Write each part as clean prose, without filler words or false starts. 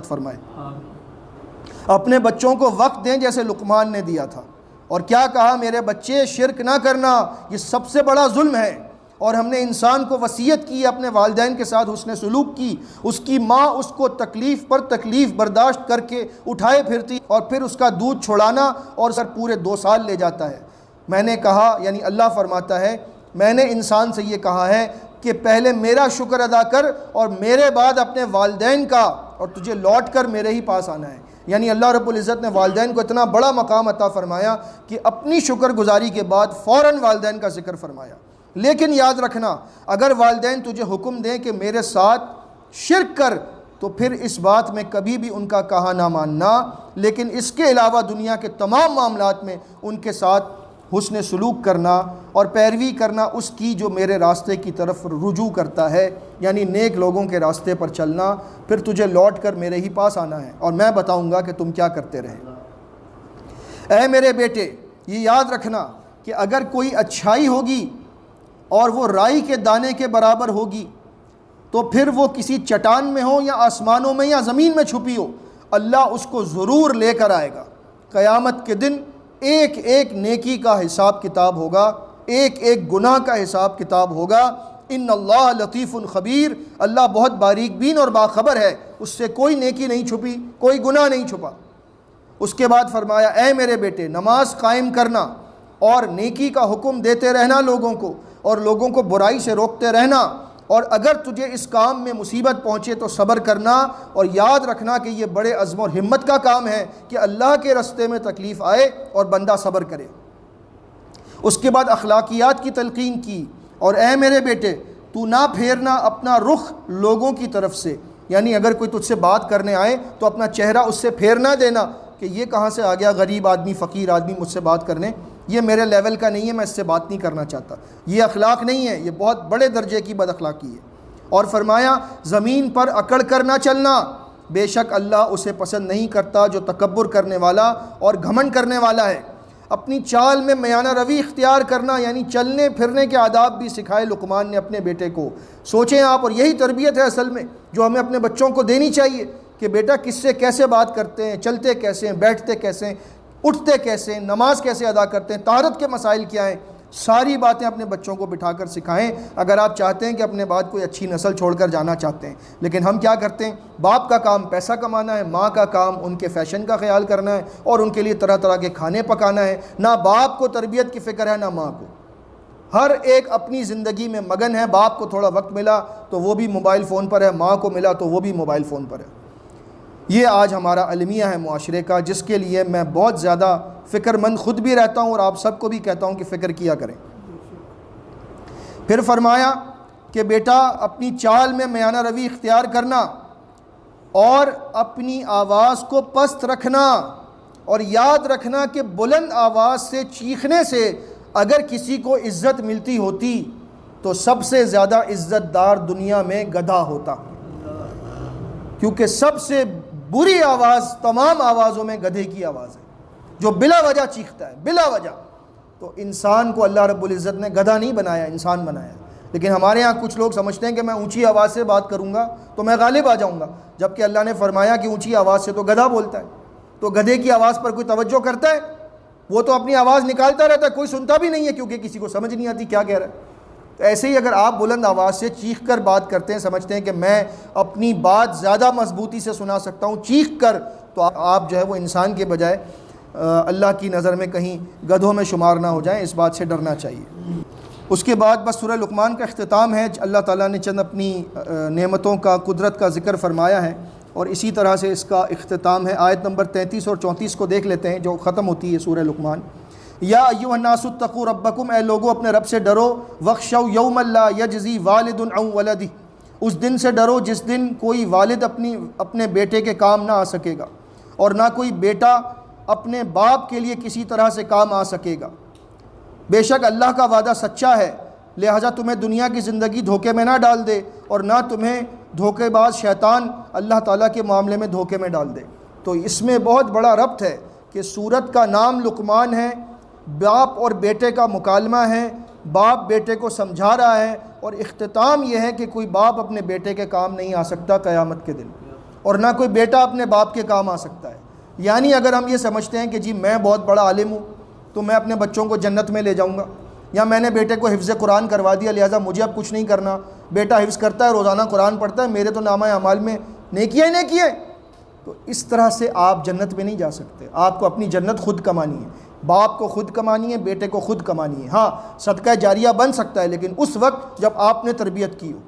مدد فرمائے۔ اپنے بچوں کو وقت دیں جیسے لقمان نے دیا تھا، اور کیا کہا، میرے بچے شرک نہ کرنا، یہ سب سے بڑا ظلم ہے۔ اور ہم نے انسان کو وصیت کی اپنے والدین کے ساتھ حسن سلوک کی، اس کی ماں اس کو تکلیف پر تکلیف برداشت کر کے اٹھائے پھرتی اور پھر اس کا دودھ چھڑانا اور سر پورے 2 سال لے جاتا ہے۔ میں نے کہا، یعنی اللہ فرماتا ہے، میں نے انسان سے یہ کہا ہے کہ پہلے میرا شکر ادا کر اور میرے بعد اپنے والدین کا، اور تجھے لوٹ کر میرے ہی پاس آنا ہے۔ یعنی اللہ رب العزت نے والدین کو اتنا بڑا مقام عطا فرمایا کہ اپنی شکر گزاری کے بعد فوراً والدین کا ذکر فرمایا۔ لیکن یاد رکھنا، اگر والدین تجھے حکم دیں کہ میرے ساتھ شرک کر، تو پھر اس بات میں کبھی بھی ان کا کہا نہ ماننا، لیکن اس کے علاوہ دنیا کے تمام معاملات میں ان کے ساتھ حسن سلوک کرنا اور پیروی کرنا اس کی جو میرے راستے کی طرف رجوع کرتا ہے، یعنی نیک لوگوں کے راستے پر چلنا، پھر تجھے لوٹ کر میرے ہی پاس آنا ہے اور میں بتاؤں گا کہ تم کیا کرتے رہے۔ اے میرے بیٹے، یہ یاد رکھنا کہ اگر کوئی اچھائی ہوگی اور وہ رائی کے دانے کے برابر ہوگی، تو پھر وہ کسی چٹان میں ہو یا آسمانوں میں یا زمین میں چھپی ہو، اللہ اس کو ضرور لے کر آئے گا۔ قیامت کے دن ایک ایک نیکی کا حساب کتاب ہوگا، ایک ایک گناہ کا حساب کتاب ہوگا۔ ان اللہ لطیف خبیر، اللہ بہت باریک بین اور باخبر ہے، اس سے کوئی نیکی نہیں چھپی، کوئی گناہ نہیں چھپا۔ اس کے بعد فرمایا، اے میرے بیٹے، نماز قائم کرنا اور نیکی کا حکم دیتے رہنا لوگوں کو، اور لوگوں کو برائی سے روکتے رہنا، اور اگر تجھے اس کام میں مصیبت پہنچے تو صبر کرنا، اور یاد رکھنا کہ یہ بڑے عزم اور ہمت کا کام ہے کہ اللہ کے راستے میں تکلیف آئے اور بندہ صبر کرے۔ اس کے بعد اخلاقیات کی تلقین کی، اور اے میرے بیٹے، تو نہ پھیرنا اپنا رخ لوگوں کی طرف سے، یعنی اگر کوئی تجھ سے بات کرنے آئے تو اپنا چہرہ اس سے پھیر نہ دینا کہ یہ کہاں سے آ گیا غریب آدمی، فقیر آدمی مجھ سے بات کرنے، یہ میرے لیول کا نہیں ہے، میں اس سے بات نہیں کرنا چاہتا۔ یہ اخلاق نہیں ہے، یہ بہت بڑے درجے کی بد اخلاقی ہے۔ اور فرمایا، زمین پر اکڑ کر نہ چلنا، بے شک اللہ اسے پسند نہیں کرتا جو تکبر کرنے والا اور گھمنڈ کرنے والا ہے۔ اپنی چال میں میانہ روی اختیار کرنا، یعنی چلنے پھرنے کے آداب بھی سکھائے لقمان نے اپنے بیٹے کو۔ سوچیں آپ، اور یہی تربیت ہے اصل میں جو ہمیں اپنے بچوں کو دینی چاہیے کہ بیٹا کس سے کیسے بات کرتے ہیں، چلتے کیسے ہیں، بیٹھتے کیسے ہیں، اٹھتے کیسے ہیں، نماز کیسے ادا کرتے ہیں، طہارت کے مسائل کیا ہیں، ساری باتیں اپنے بچوں کو بٹھا کر سکھائیں اگر آپ چاہتے ہیں کہ اپنے بعد کوئی اچھی نسل چھوڑ کر جانا چاہتے ہیں۔ لیکن ہم کیا کرتے ہیں، باپ کا کام پیسہ کمانا ہے، ماں کا کام ان کے فیشن کا خیال کرنا ہے اور ان کے لیے طرح طرح کے کھانے پکانا ہے۔ نہ باپ کو تربیت کی فکر ہے نہ ماں کو، ہر ایک اپنی زندگی میں مگن ہے۔ باپ کو تھوڑا وقت ملا تو وہ بھی موبائل فون پر ہے، ماں کو ملا تو وہ بھی موبائل فون پر ہے۔ یہ آج ہمارا المیہ ہے معاشرے کا، جس کے لیے میں بہت زیادہ فکر مند خود بھی رہتا ہوں اور آپ سب کو بھی کہتا ہوں کہ فکر کیا کریں۔ پھر فرمایا کہ بیٹا اپنی چال میں میانہ روی اختیار کرنا اور اپنی آواز کو پست رکھنا، اور یاد رکھنا کہ بلند آواز سے چیخنے سے اگر کسی کو عزت ملتی ہوتی تو سب سے زیادہ عزت دار دنیا میں گدھا ہوتا، کیونکہ سب سے بری آواز تمام آوازوں میں گدھے کی آواز ہے جو بلا وجہ چیختا ہے، بلا وجہ۔ تو انسان کو اللہ رب العزت نے گدھا نہیں بنایا، انسان بنایا۔ لیکن ہمارے ہاں کچھ لوگ سمجھتے ہیں کہ میں اونچی آواز سے بات کروں گا تو میں غالب آ جاؤں گا، جبکہ اللہ نے فرمایا کہ اونچی آواز سے تو گدھا بولتا ہے۔ تو گدھے کی آواز پر کوئی توجہ کرتا ہے؟ وہ تو اپنی آواز نکالتا رہتا ہے، کوئی سنتا بھی نہیں ہے کیونکہ کسی کو سمجھ نہیں آتی کیا کہہ رہا ہے۔ تو ایسے ہی اگر آپ بلند آواز سے چیخ کر بات کرتے ہیں، سمجھتے ہیں کہ میں اپنی بات زیادہ مضبوطی سے سنا سکتا ہوں چیخ کر، تو آپ جو ہے وہ انسان کے بجائے اللہ کی نظر میں کہیں گدھوں میں شمار نہ ہو جائیں، اس بات سے ڈرنا چاہیے۔ اس کے بعد بس سورہ لقمان کا اختتام ہے۔ اللہ تعالیٰ نے چند اپنی نعمتوں کا، قدرت کا ذکر فرمایا ہے، اور اسی طرح سے اس کا اختتام ہے۔ آیت نمبر 33 اور 34 کو دیکھ لیتے ہیں جو ختم ہوتی ہے سورہ لقمان۔ یا ایھا الناس اتقوا ربکم، اے لوگو اپنے رب سے ڈرو، واخشوا یوما لا یجزی والد عن ولدہ، اس دن سے ڈرو جس دن کوئی والد اپنے بیٹے کے کام نہ آ سکے گا، اور نہ کوئی بیٹا اپنے باپ کے لیے کسی طرح سے کام آ سکے گا۔ بے شک اللہ کا وعدہ سچا ہے، لہذا تمہیں دنیا کی زندگی دھوکے میں نہ ڈال دے، اور نہ تمہیں دھوکے باز شیطان اللہ تعالیٰ کے معاملے میں دھوکے میں ڈال دے۔ تو اس میں بہت بڑا ربط ہے کہ سورت کا نام لقمان ہے، باپ اور بیٹے کا مکالمہ ہے، باپ بیٹے کو سمجھا رہا ہے، اور اختتام یہ ہے کہ کوئی باپ اپنے بیٹے کے کام نہیں آ سکتا قیامت کے دن۔ اور نہ کوئی بیٹا اپنے باپ کے کام آ سکتا ہے۔ یعنی اگر ہم یہ سمجھتے ہیں کہ جی میں بہت بڑا عالم ہوں تو میں اپنے بچوں کو جنت میں لے جاؤں گا، یا میں نے بیٹے کو حفظ قرآن کروا دیا لہٰذا مجھے اب کچھ نہیں کرنا، بیٹا حفظ کرتا ہے، روزانہ قرآن پڑھتا ہے، میرے تو نامہ اعمال میں نیکیاں ہی نیکیاں، تو اس طرح سے آپ جنت میں نہیں جا سکتے۔ آپ کو اپنی جنت خود کمانی ہے، باپ کو خود کمانی ہے، بیٹے کو خود کمانی ہے۔ ہاں صدقہ جاریہ بن سکتا ہے، لیکن اس وقت جب آپ نے تربیت کی ہو،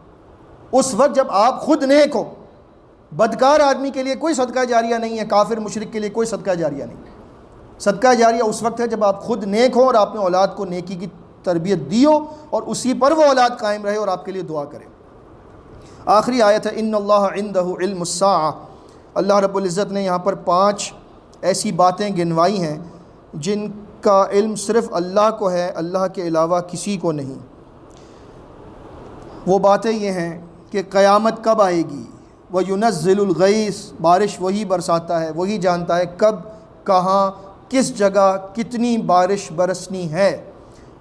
اس وقت جب آپ خود نیک ہو۔ بدکار آدمی کے لیے کوئی صدقہ جاریہ نہیں ہے، کافر مشرک کے لیے کوئی صدقہ جاریہ نہیں۔ صدقہ جاریہ اس وقت ہے جب آپ خود نیک ہو اور آپ نے اولاد کو نیکی کی تربیت دی ہو اور اسی پر وہ اولاد قائم رہے اور آپ کے لیے دعا کرے۔ آخری آیت ہے ان اللہ عندہ علم الساعہ۔ اللہ رب العزت نے یہاں پر 5 ایسی باتیں گنوائی ہیں جن کا علم صرف اللہ کو ہے، اللہ کے علاوہ کسی کو نہیں۔ وہ باتیں یہ ہیں کہ قیامت کب آئے گی، وَيُنَزِّلُ الْغَيْثَ، بارش وہی برساتا ہے، وہی جانتا ہے کب، کہاں، کس جگہ کتنی بارش برسنی ہے۔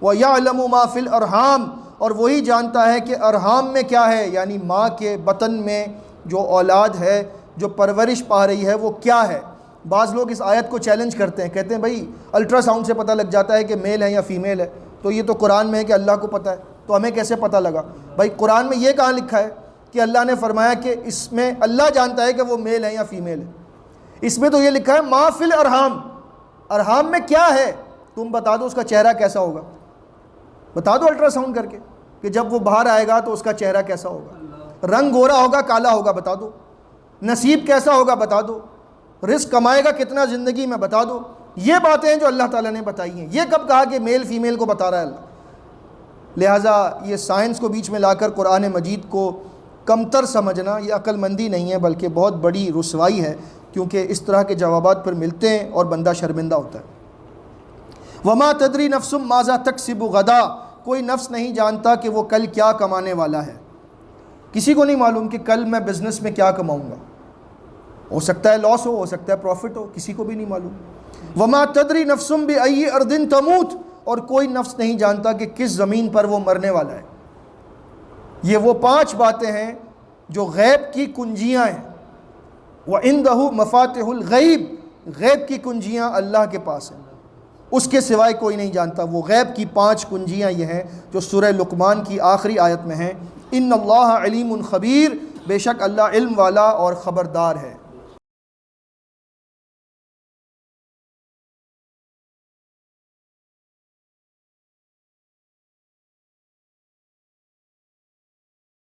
وَيَعْلَمُ مَا فِي الْأَرْحَامِ، اور وہی جانتا ہے کہ ارحام میں کیا ہے، یعنی ماں کے بطن میں جو اولاد ہے جو پرورش پا رہی ہے وہ کیا ہے۔ بعض لوگ اس آیت کو چیلنج کرتے ہیں، کہتے ہیں بھائی الٹرا ساؤنڈ سے پتہ لگ جاتا ہے کہ میل ہے یا فیمیل ہے، تو یہ تو قرآن میں ہے کہ اللہ کو پتہ ہے، تو ہمیں کیسے پتہ لگا؟ بھائی قرآن میں یہ کہاں لکھا ہے کہ اللہ نے فرمایا کہ اس میں اللہ جانتا ہے کہ وہ میل ہے یا فیمیل ہے؟ اس میں تو یہ لکھا ہے ما فی الارحام، ارحام میں کیا ہے، تم بتا دو اس کا چہرہ کیسا ہوگا، بتا دو الٹرا ساؤنڈ کر کے کہ جب وہ باہر آئے گا تو اس کا چہرہ کیسا ہوگا، رنگ گورا ہوگا کالا ہوگا بتا دو، نصیب کیسا ہوگا بتا دو، رزق کمائے گا کتنا زندگی میں بتا دو۔ یہ باتیں ہیں جو اللہ تعالیٰ نے بتائی ہیں۔ یہ کب کہا کہ میل فیمیل کو بتا رہا ہے اللہ؟ لہٰذا یہ سائنس کو بیچ میں لا کر قرآن مجید کو کمتر سمجھنا یہ عقل مندی نہیں ہے بلکہ بہت بڑی رسوائی ہے، کیونکہ اس طرح کے جوابات پر ملتے ہیں اور بندہ شرمندہ ہوتا ہے۔ وما تدری نفس ماذا تکسب غدا، کوئی نفس نہیں جانتا کہ وہ کل کیا کمانے والا ہے۔ کسی کو نہیں معلوم کہ کل میں بزنس میں کیا کماؤں گا، ہو سکتا ہے لاس ہو سکتا ہے پروفٹ ہو، کسی کو بھی نہیں معلوم۔ وما تدری نفس بأی ارض تموت، اور کوئی نفس نہیں جانتا کہ کس زمین پر وہ مرنے والا ہے۔ یہ وہ 5 باتیں ہیں جو غیب کی کنجیاں ہیں۔ وَعِندَهُ مَفَاتِحُ الْغَيْبِ، غیب کی کنجیاں اللہ کے پاس ہیں، اس کے سوائے کوئی نہیں جانتا۔ وہ غیب کی 5 کنجیاں یہ ہیں جو سورہ لقمان کی آخری آیت میں ہیں۔ ان اللہ علیم خبیر، بے شک اللہ علم والا اور خبردار ہے۔